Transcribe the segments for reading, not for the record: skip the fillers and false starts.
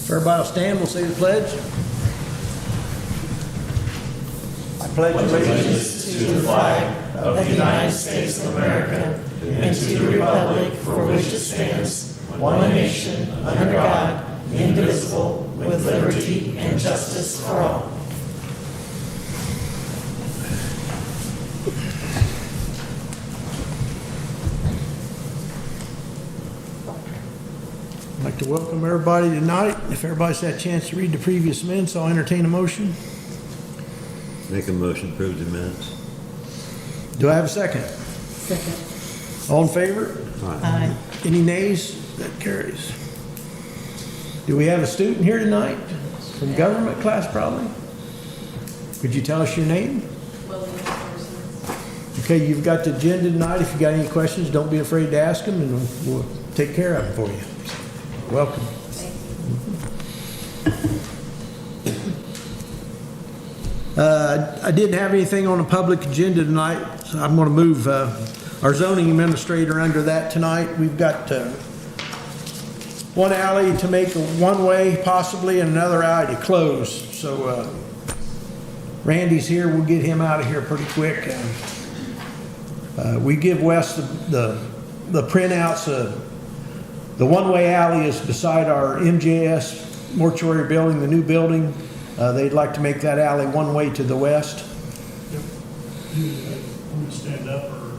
Everybody will stand, we'll say the pledge. I pledge allegiance To the flag of the United States of America and to the republic for which it stands, one nation, under God, indivisible, with liberty and justice for all. I'd like to welcome everybody tonight. If everybody's had a chance to read the previous minutes, I'll entertain a motion. Make a motion to approve the minutes. Do I have a second? Second. All in favor? Aye. Any nays? That carries. Do we have a student here tonight? From government class, probably? Could you tell us your name? Okay, you've got the agenda tonight. If you got any questions, don't be afraid to ask them, and we'll take care of them for you. Welcome. I didn't have anything on the public agenda tonight, so I'm going to move our zoning administrator under that tonight. We've got one alley to make a one-way possibly, and another alley to close. So Randy's here. We'll get him out of here pretty quick. We give Wes the printouts. The one-way alley is beside our MJS mortuary building, the new building. They'd like to make that alley one way to the west. You want to stand up, or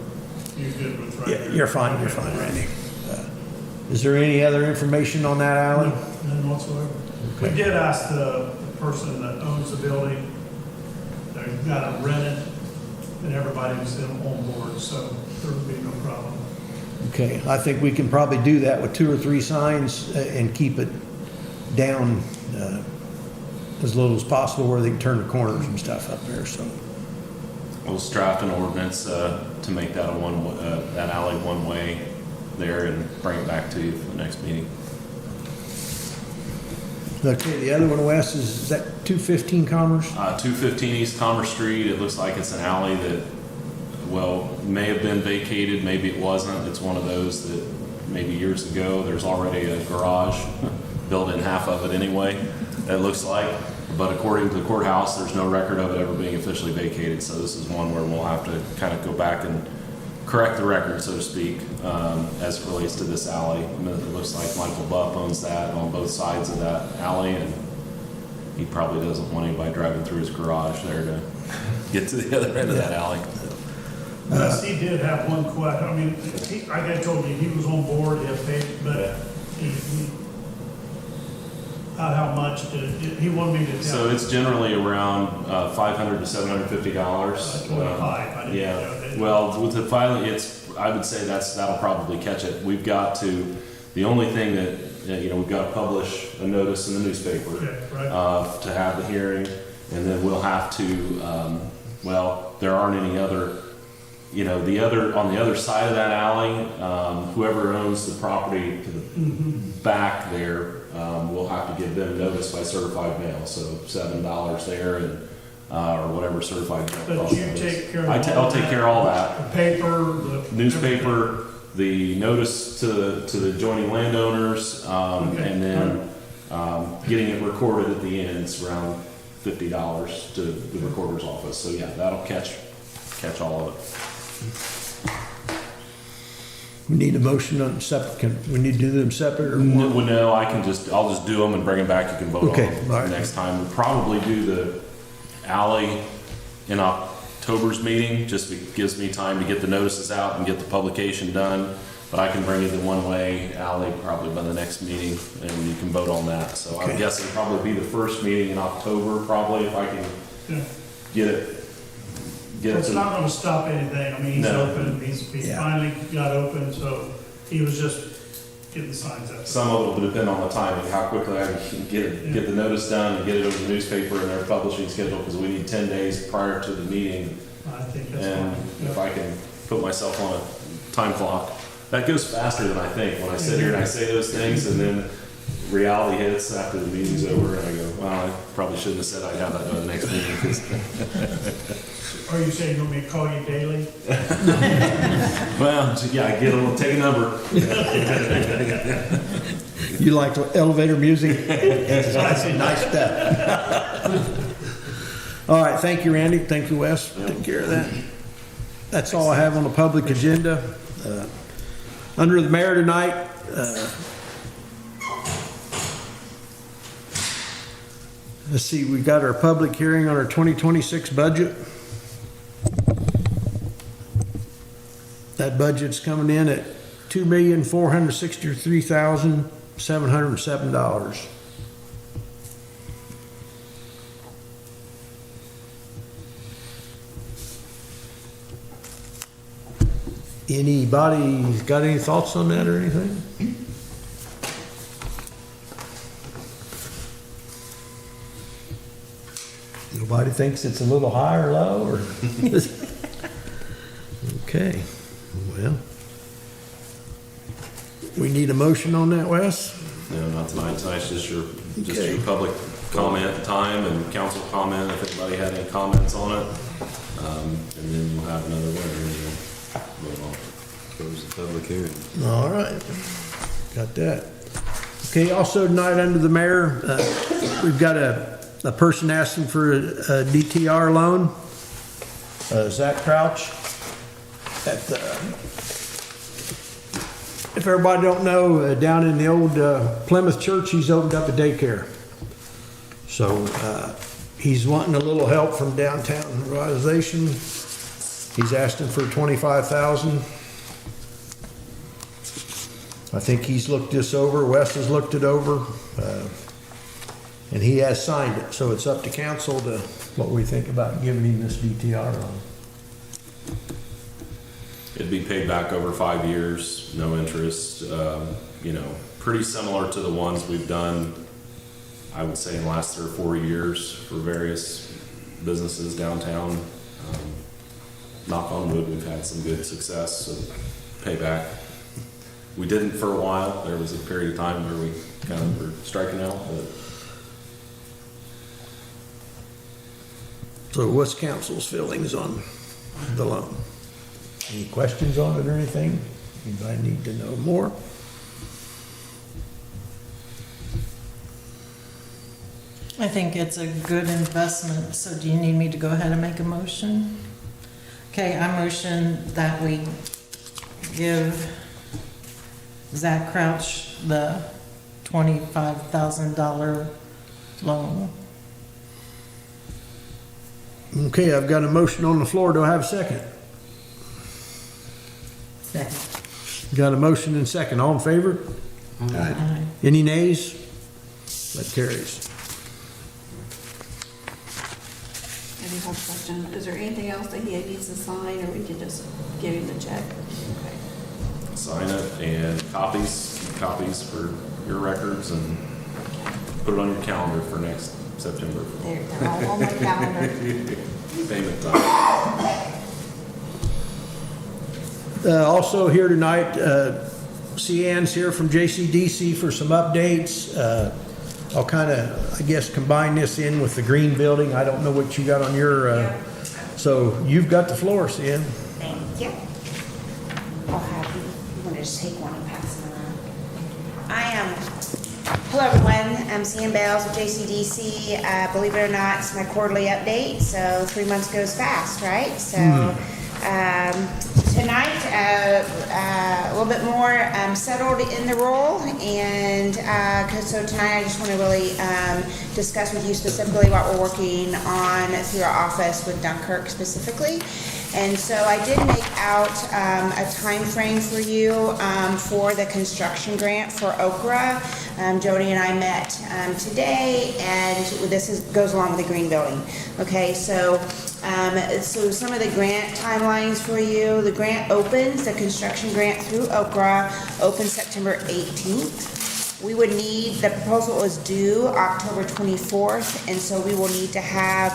you're good with right Yeah, here? you're fine, Randy. Is there any other information on that alley? None whatsoever. We did ask the person that owns the building, they've got to rent it, and everybody was on board, so there would be no problem. Okay, I think we can probably do that with 2 or 3 signs and keep it down as little as possible where they can turn the corners and stuff up there, so. We'll just draft an ordinance to make that that alley one way there and bring it back to you for the next meeting. Okay, the other one, Wes, is that 215 Commerce? 215 East Commerce Street, it looks like it's an alley that, well, may have been vacated, maybe it wasn't. It's one of those that maybe years ago, there's already a garage built in half of it anyway, it looks like. But according to the courthouse, there's no record of it ever being officially vacated. So this is one where we'll have to kind of go back and correct the record, so to speak, as it relates to this alley. I mean, it looks like Michael Buff owns that on both sides of that alley, and he probably doesn't want anybody driving through his garage there to get to the other end of that alley. Yes, he did have one question. I mean, like I told you, he was on board, he had paid, but he how much he wanted me to tell. So it's generally around $500 to $750. 25, I didn't know Yeah. that. Well, with the filing, I would say that'll probably catch it. We've got to. The only thing that we've got to publish a notice in the newspaper Okay, right. to have the hearing, and then we'll have to. There aren't any other. On the other side of that alley, whoever owns the property to the back there, we'll have to give them notice by certified mail. So $7 there, and or whatever certified mail. But costs you is. take care of I'll take care of all that. The paper, the Newspaper, the notice to the adjoining landowners, Okay. and then getting it recorded at the end. It's around $50 to the recorder's office. So yeah, that'll catch all of it. We need a motion on separate, we need to do them separate or No, one? well, no, I'll just do them and bring them back. You can vote Okay, on them all right. next time. We'll probably do the alley in October's meeting. Just gives me time to get the notices out and get the publication done. But I can bring you the one-way alley probably by the next meeting, and you can vote on that. So Okay. I'm guessing probably be the first meeting in October, probably, if I can Yeah. get it. It's not gonna stop anything. I mean, he's No. open, he Yeah. finally got open, so he was just getting the signs up. Some of it will depend on the timing, how quickly I can get the notice done and get it over the newspaper and their publishing schedule, because we need 10 days prior to the meeting. I think that's And fine. if I can put myself on a time clock, that goes faster than I think. When I sit here and I say those things, and then reality hits after the meeting's over, and I go, well, I probably shouldn't have said I'd have that by the next meeting. 'Cause Are you saying you want me to call you daily? well, yeah, take a number. You like the elevator music? That's some nice stuff. All right, thank you, Randy. Thank you, Wes. Take care of that. That's all I have on the public agenda. Under the mayor tonight, let's see, we got our public hearing on our 2026 budget. That budget's coming in at $2,463,707. Anybody got any thoughts on that or anything? Nobody thinks it's a little high or low, or? Okay, well, we need a motion on that, Wes? No, not tonight. Tonight's just your Okay. public comment time and council comment, if anybody had any comments on it. And then you'll have another one, and then we'll move on. Close the public hearing. All right, got that. Okay, also tonight under the mayor, we've got a person asking for a DTR loan. Zach Crouch. If everybody don't know, down in the old Plymouth church, he's opened up a daycare. So he's wanting a little help from downtown revitalization. He's asking for $25,000. I think he's looked this over. Wes has looked it over, and he has signed it. So it's up to council to what we think about giving him this DTR loan. It'd be paid back over 5 years, no interest, pretty similar to the ones we've done, I would say, in the last 3 or 4 years for various businesses downtown. Knock on wood, we've had some good success of payback. We didn't for a while. There was a period of time where we kind of were striking out, but So what's council's feelings on the loan? Any questions on it or anything? Anybody need to know more? I think it's a good investment, so do you need me to go ahead and make a motion? Okay, I motion that we give Zach Crouch the $25,000 loan. Okay, I've got a motion on the floor. Do I have a second? Second. Got a motion and second. All in favor? Aye. Any nays? That carries. I do have a question. Is there anything else that he needs to sign, or we can just give him the check? Okay. sign it and copies for your records and put it on your calendar for next September. They're all on my calendar. Payment time. Also here tonight, Cian's here from JCDC for some updates. I'll kind of, I guess, combine this in with the green building. I don't know what you got on your, so you've got the floor, Cian. Thank you. I'll have you. You want to just take one and pass it around? Hello everyone. I'm Cian Bales with JCDC. Believe it or not, it's my quarterly update. So 3 months goes fast, right? So tonight, a little bit more settled in the role, and so tonight I just want to really discuss with you specifically what we're working on through our office with Dunkirk specifically. And so I did make out a time frame for you for the construction grant for Okra. Jody and I met today, and goes along with the green building. Okay, so some of the grant timelines for you. The grant opens, the construction grant through Okra opens September 18th. We would need, the proposal is due October 24th, and so we will need to have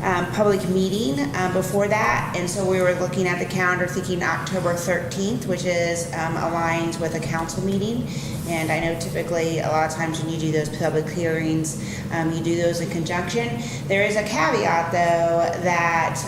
a public meeting before that. And so we were looking at the calendar thinking October 13th, which is aligns with a council meeting. And I know typically a lot of times when you do those public hearings, you do those in conjunction. There is a caveat though that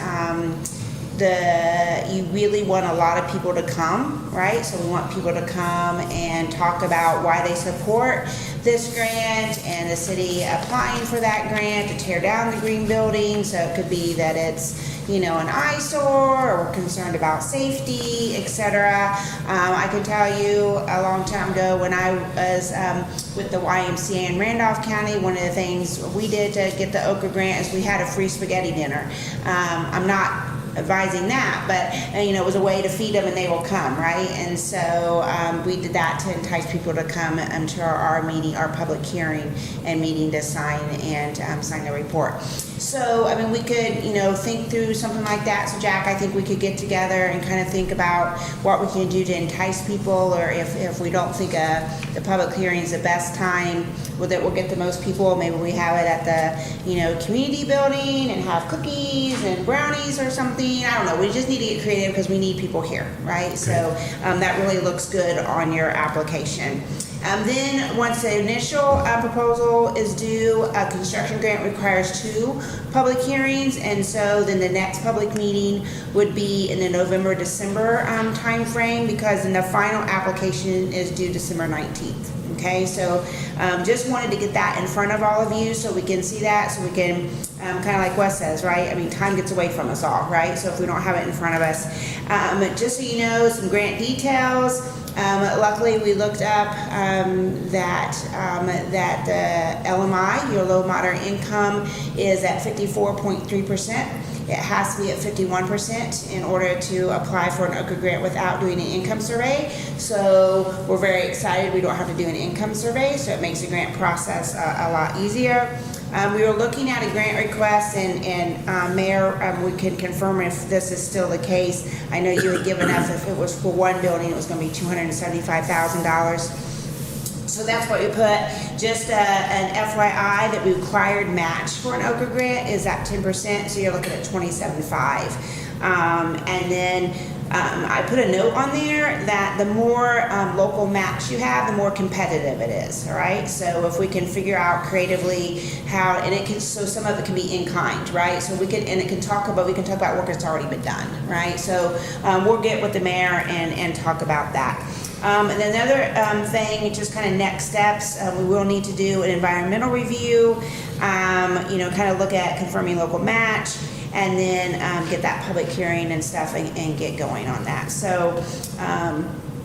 you really want a lot of people to come, right? So we want people to come and talk about why they support this grant and the city applying for that grant to tear down the green building. So it could be that it's, an eyesore, or we're concerned about safety, etc. I can tell you a long time ago when I was with the YMCA in Randolph County, one of the things we did to get the Okra grant is we had a free spaghetti dinner. I'm not advising that, but it was a way to feed them and they will come, right? And so we did that to entice people to come to our meeting, our public hearing and meeting to sign the report. So we could think through something like that. So Jack, I think we could get together and kind of think about what we can do to entice people, or if we don't think the public hearing is the best time, that we'll get the most people, maybe we have it at the community building and have cookies and brownies or something. I don't know. We just need to get creative because we need people here, right? Okay. So that really looks good on your application. Then once the initial proposal is due, a construction grant requires 2 public hearings, and so then the next public meeting would be in the November-December time frame, because then the final application is due December 19th. Okay, so just wanted to get that in front of all of you so we can see that, so we can, kind of like Wes says, right? Time gets away from us all, right? So if we don't have it in front of us. Just so you know, some grant details. Luckily, we looked up that the LMI, your low moderate income, is at 54.3%. It has to be at 51% in order to apply for an Okra grant without doing an income survey. So we're very excited we don't have to do an income survey, so it makes the grant process a lot easier. We were looking at a grant request, and Mayor, we can confirm if this is still the case. I know you had given us, if it was for one building, it was going to be $275,000. So that's what we put. Just an FYI that we required match for an Okra grant is at 10%, so you're looking at $27,500. And then I put a note on there that the more local match you have, the more competitive it is. All right. So if we can figure out creatively how, and it can, so some of it can be in kind, right? So we can, and it can talk about, we can talk about work that's already been done, right? So we'll get with the mayor and talk about that. And then another thing, just kind of next steps, we will need to do an environmental review, kind of look at confirming local match, and then get that public hearing and stuff and get going on that. So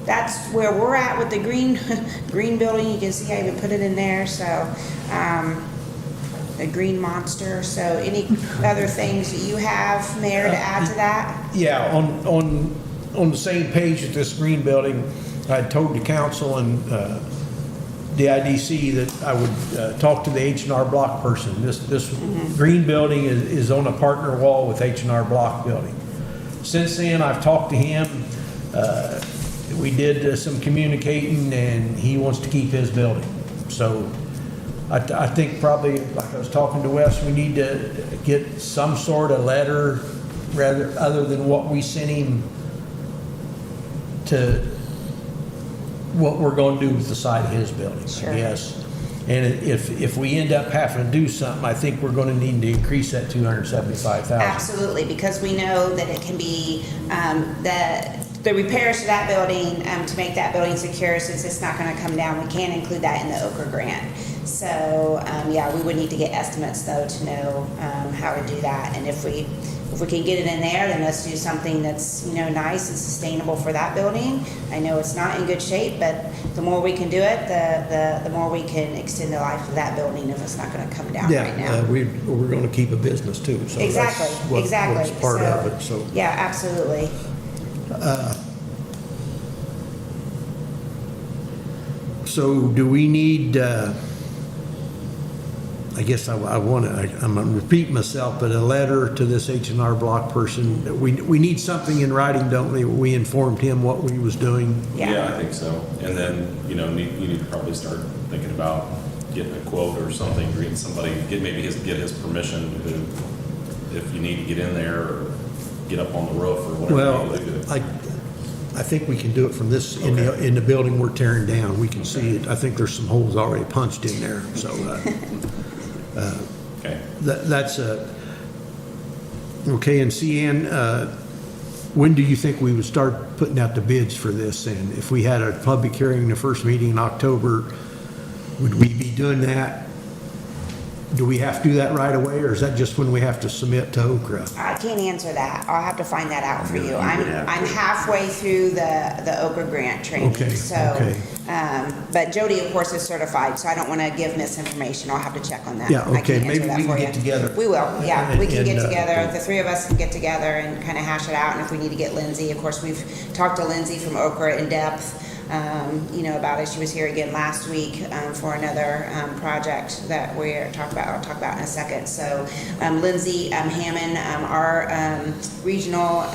that's where we're at with the green building. You can see I even put it in there. So the green monster. So any other things that you have, Mayor, to add to that? Yeah, on the same page at this green building, I told the council and the IDC that I would talk to the H&R Block person. This green building is on a partner wall with H&R Block building. Since then, I've talked to him. We did some communicating, and he wants to keep his building. So I think probably, like I was talking to Wes, we need to get some sort of letter, rather other than what we sent him, to what we're going to do with the side of his building. Sure. Yes. And if we end up having to do something, I think we're going to need to increase that $275,000. Absolutely, because we know that it can be the repairs to that building to make that building secure, since it's not going to come down. We can include that in the Okra grant. So yeah, we would need to get estimates though to know how to do that. And if we can get it in there, then let's do something that's nice and sustainable for that building. I know it's not in good shape, but the more we can do it, the more we can extend the life of that building if it's not going to come down right now. We're going to keep a business too. So Exactly. That's part of it. So yeah, absolutely. So do we need? I guess I'm going to repeat myself, but a letter to this H&R Block person. We need something in writing, don't we? We informed him what we was doing. Yeah, I think so. And then, you need to probably start thinking about getting a quote or something, getting somebody, get his permission to, if you need to get in there or get up on the roof or whatever. Well, you need to do. I think we can do it from this in the building we're tearing down. We can see it. I think there's some holes already punched in there. So Okay. that's okay. And CN, when do you think we would start putting out the bids for this? And if we had a public hearing, the first meeting in October, would we be doing that? Do we have to do that right away, or is that just when we have to submit to Okra? I can't answer that. I'll have to find that out for You you. would have I'm to. halfway through the Okra grant training, Okay, so. okay. But Jody, of course, is certified, so I don't want to give misinformation. I'll have to check on that. Yeah, I okay, can't answer maybe that we can for get you. together. We will, yeah. We can get And, together. The three of us can get together and kind of hash it out. And if we need to get Lindsay, of course, we've talked to Lindsay from Okra in depth, about it. She was here again last week for another project that I'll talk about in a second. So Lindsay Hammond, our regional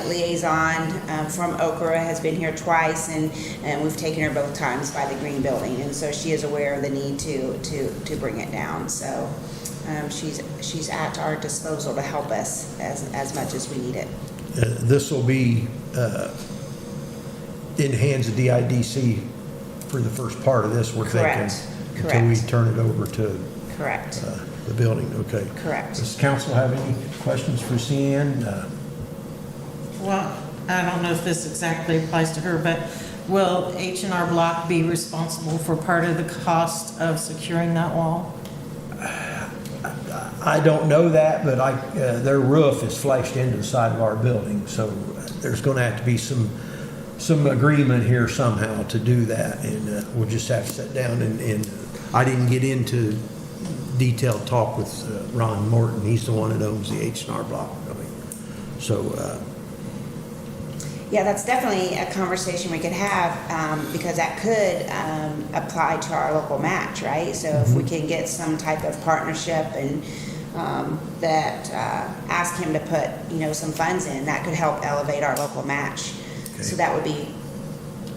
liaison from Okra, has been here twice, and we've taken her both times by the Green Building, and so she is aware of the need to bring it down. So she's at our disposal to help us as much as we need it. This will be in the hands of DIDC for the first part of this, we're thinking. Correct, Until we correct. turn it over to Correct, the building, okay. correct. Does council have any questions for CN? Well, I don't know if this exactly applies to her, but will H&R Block be responsible for part of the cost of securing that wall? I don't know that, but their roof is flashed into the side of our building, so there's gonna have to be some agreement here somehow to do that, and we'll just have to sit down and I didn't get into detailed talk with Ron Morton. He's the one that owns the H&R Block building. So, Yeah, that's definitely a conversation we could have, because that could apply to our local match, right? So if we can get some type of partnership and that ask him to put, some funds in, that could help elevate our local match. So Okay. that would be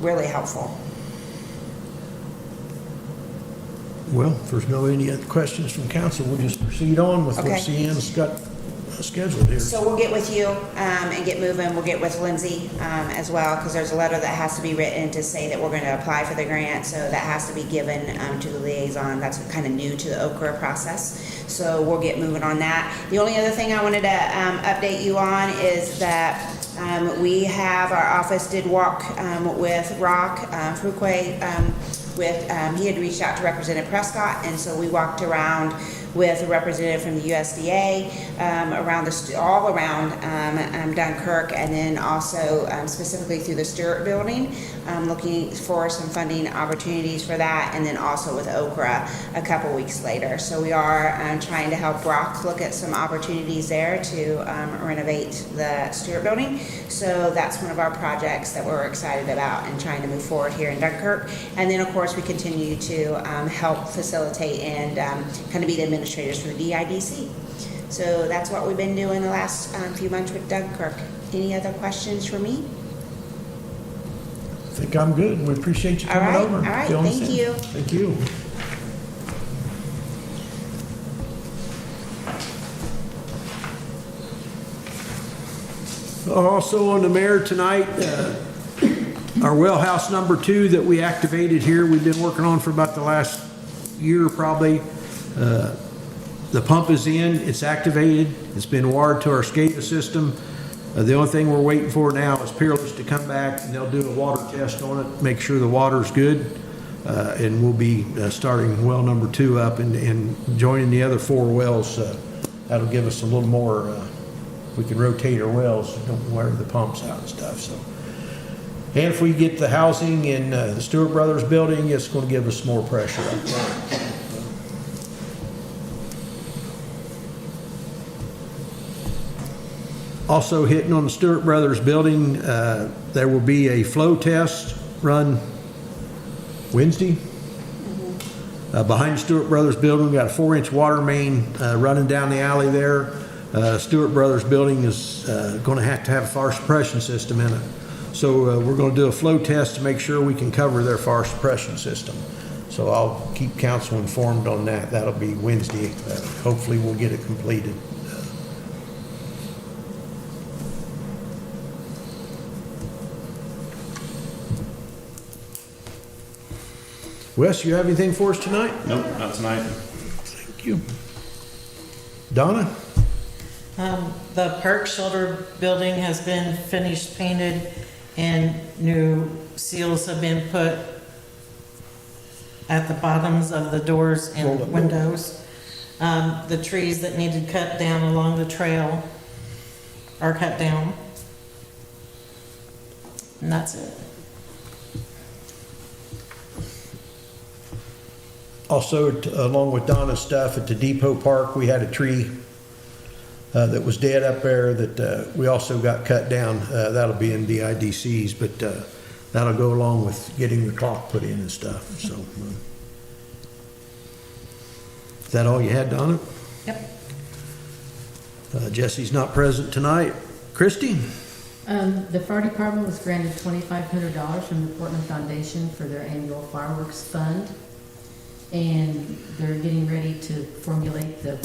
really helpful. well, if there's no any other questions from council, we'll just proceed on with what Okay. CN's got scheduled here. So we'll get with you and get moving. We'll get with Lindsay as well, because there's a letter that has to be written to say that we're going to apply for the grant. So that has to be given to the liaison. That's kind of new to the Okra process. So we'll get moving on that. The only other thing I wanted to update you on is that we have, our office did walk with Rock Fruquay he had reached out to Representative Prescott, and so we walked around with a representative from the USDA all around Dunkirk, and then also specifically through the Stewart Building, looking for some funding opportunities for that, and then also with Okra a couple weeks later. So we are trying to help Rock look at some opportunities there to renovate the Stewart Building. So that's one of our projects that we're excited about and trying to move forward here in Dunkirk. And then, of course, we continue to help facilitate and kind of be the administrators for the DIDC. So that's what we've been doing the last few months with Dunkirk. Any other questions for me? I think I'm good. We appreciate you All coming right, over. all right, filling us thank in. you. Thank you. Also on the mayor tonight, our well house number 2 that we activated here, we've been working on for about the last year probably. The pump is in, it's activated, it's been wired to our SCADA system. The only thing we're waiting for now is Peerless to come back, and they'll do a water test on it, make sure the water's good. And we'll be starting well number 2 up and joining the other 4 wells. That'll give us a little more, we can rotate our wells, don't wear the pumps out and stuff, so. And if we get the housing in the Stewart Brothers building, it's going to give us more pressure up there. Also hitting on the Stewart Brothers building, there will be a flow test run Wednesday. Behind the Stewart Brothers building, we got a 4-inch water main running down the alley there. Stewart Brothers building is going to have a fire suppression system in it. So we're going to do a flow test to make sure we can cover their fire suppression system. So I'll keep council informed on that. That'll be Wednesday. Hopefully we'll get it completed. Wes, you have anything for us tonight? Nope, not tonight. Thank you. Donna? The park shelter building has been finished painted and new seals have been put at the bottoms of the doors Roll up. and windows. The trees that needed cut down along the trail are cut down. And that's it. Also, along with Donna's stuff at the Depot Park, we had a tree that was dead up there that we also got cut down. That'll be in DIDC's, but that'll go along with getting the clock put in and stuff, so. Is that all you had, Donna? Yep. Jesse's not present tonight. Christie? The fire department was granted $2,500 from the Portland Foundation for their annual fireworks fund. And they're getting ready to formulate the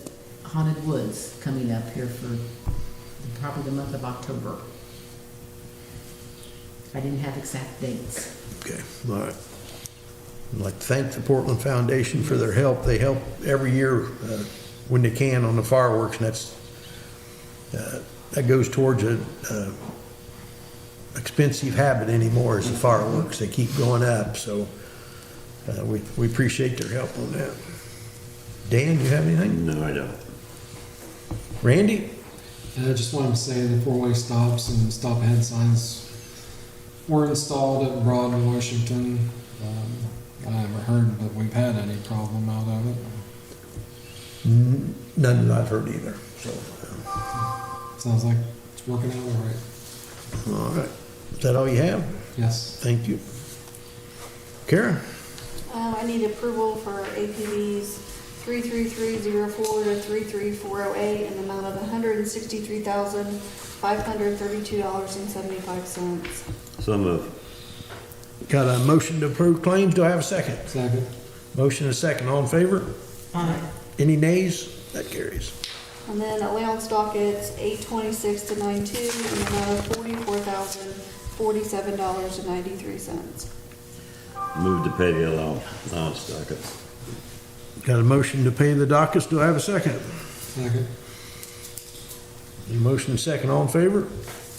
Haunted Woods coming up here for probably the month of October. I didn't have exact dates. Okay, all right. I'd like to thank the Portland Foundation for their help. They help every year when they can on the fireworks, and that goes towards a expensive habit anymore is the fireworks. They keep going up, so we appreciate their help on that. Dan, you have anything? No, I don't. Randy? And I just wanted to say the four-way stops and stop ahead signs were installed at Broad and Washington. I haven't heard that we've had any problem out of it. None that I've heard either, so. Sounds like it's working out all right. All right. Is that all you have? Yes. Thank you. Kara? I need approval for APVs 33304 to 33408 in the amount of $163,532.75. So moved. Got a motion to approve claims. Do I have a second? Second. Motion and a second. All in favor? Aye. Any nays? That carries. And then allowance dockets 826 to 92 in the amount of $44,047.93. Move to pay the allowance dockets. Got a motion to pay the dockets. Do I have a second? Second. A motion and a second. All in favor?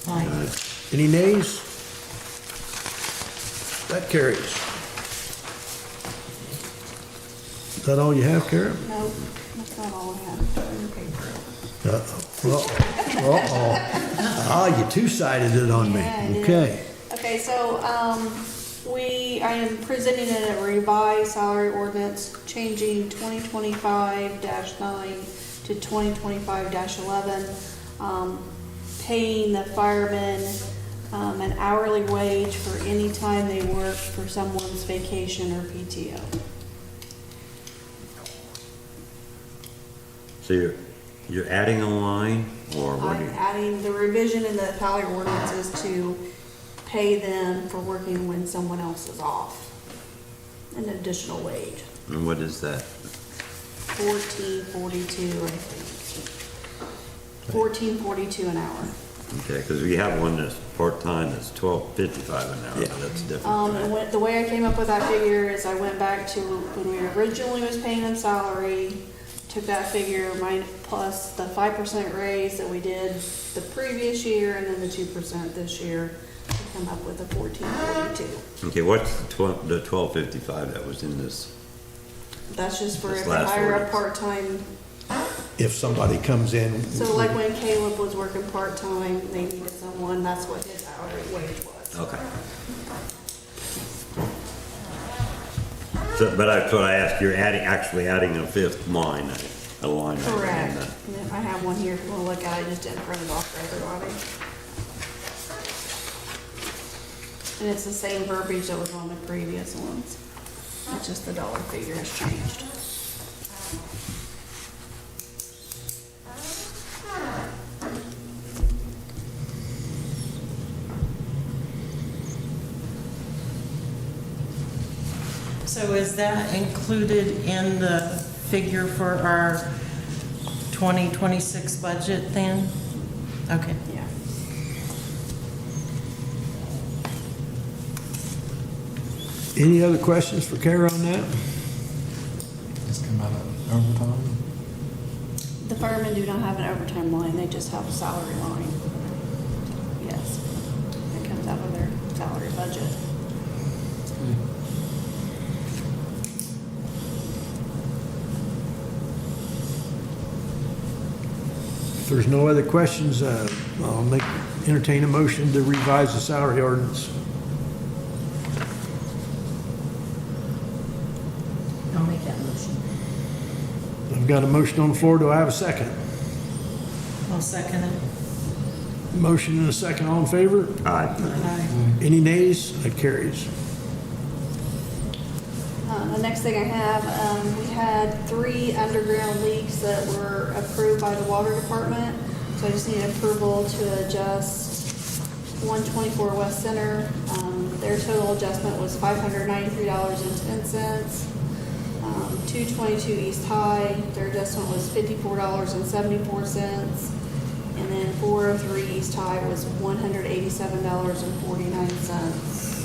Aye. Any nays? That carries. Is that all you have, Kara? Nope, that's not all I have. In the paper. Uh-oh. Ah, you two-sided it on me. Yeah, I did. Okay. Okay, so, I am presenting a revised salary ordinance, changing 2025-9 to 2025-11, paying the firemen, an hourly wage for any time they work for someone's vacation or PTO. So you're adding a line, or what do I'm you? adding, the revision in the salary ordinance is to pay them for working when someone else is off. An additional wage, And what is that? $14.42, I think. $14.42 an hour. Okay, because we have one that's part-time, that's $12.55 an hour, Yeah. but that's different. And the way I came up with that figure is I went back to when we originally was paying them salary, took that figure plus the 5% raise that we did the previous year, and then the 2% this year, to come up with a $14.42. Okay, what's the $12.55 that was in this? That's just for This if they last hire a ordinance. part-time. If somebody comes in. So like when Caleb was working part-time, they needed someone, that's what his hourly wage was. Okay. So, but that's what I asked, you're actually adding a fifth line, a line. item in Correct. that. And I have one here if you want to look at it, I just didn't print it off for everybody. And it's the same verbiage that was on the previous ones. It's just the dollar figure has changed. So is that included in the figure for our 2026 budget then? Okay. Yeah. Any other questions for Kara on that? Just come out of overtime. The firemen do not have an overtime line, they just have a salary line. Yes, it comes out of their salary budget. If there's no other questions, I'll entertain a motion to revise the salary ordinance. I'll make that motion. I've got a motion on the floor. Do I have a second? I'll second it. Motion and a second. All in favor? Aye. Aye. Any nays? That carries. The next thing I have, we had 3 underground leaks that were approved by the water department. So I just need approval to adjust 124 West Center. Their total adjustment was $593.10. 222 East High, their adjustment was $54.74. And then 403 East High was $187.49.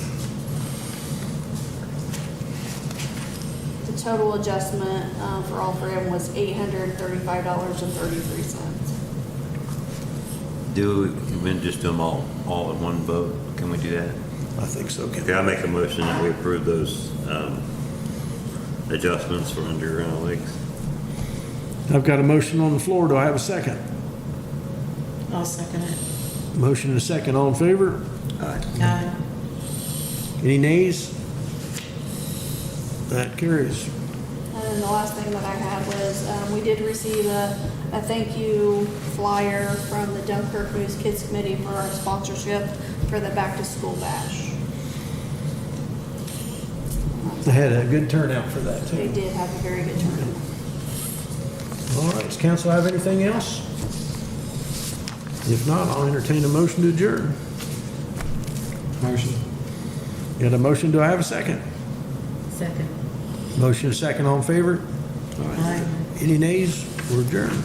The total adjustment for all 3 of them was $835.33. Do we just do them all in one vote? Can we do that? I think so, Ken. Okay, I make a motion that we approve those adjustments for underground leaks. I've got a motion on the floor. Do I have a second? I'll second it. Motion and a second. All in favor? Aye. Aye. Any nays? That carries. And then the last thing that I had was, we did receive a thank you flyer from the Dunkirk News Kids Committee for our sponsorship for the Back to School Bash. They had a good turnout for that, They too. did have a very good turnout. All right, does council have anything else? If not, I'll entertain a motion to adjourn. Motion. Got a motion, do I have a second? Second. Motion and a second, all in favor? Aye. Any nays? We're adjourned.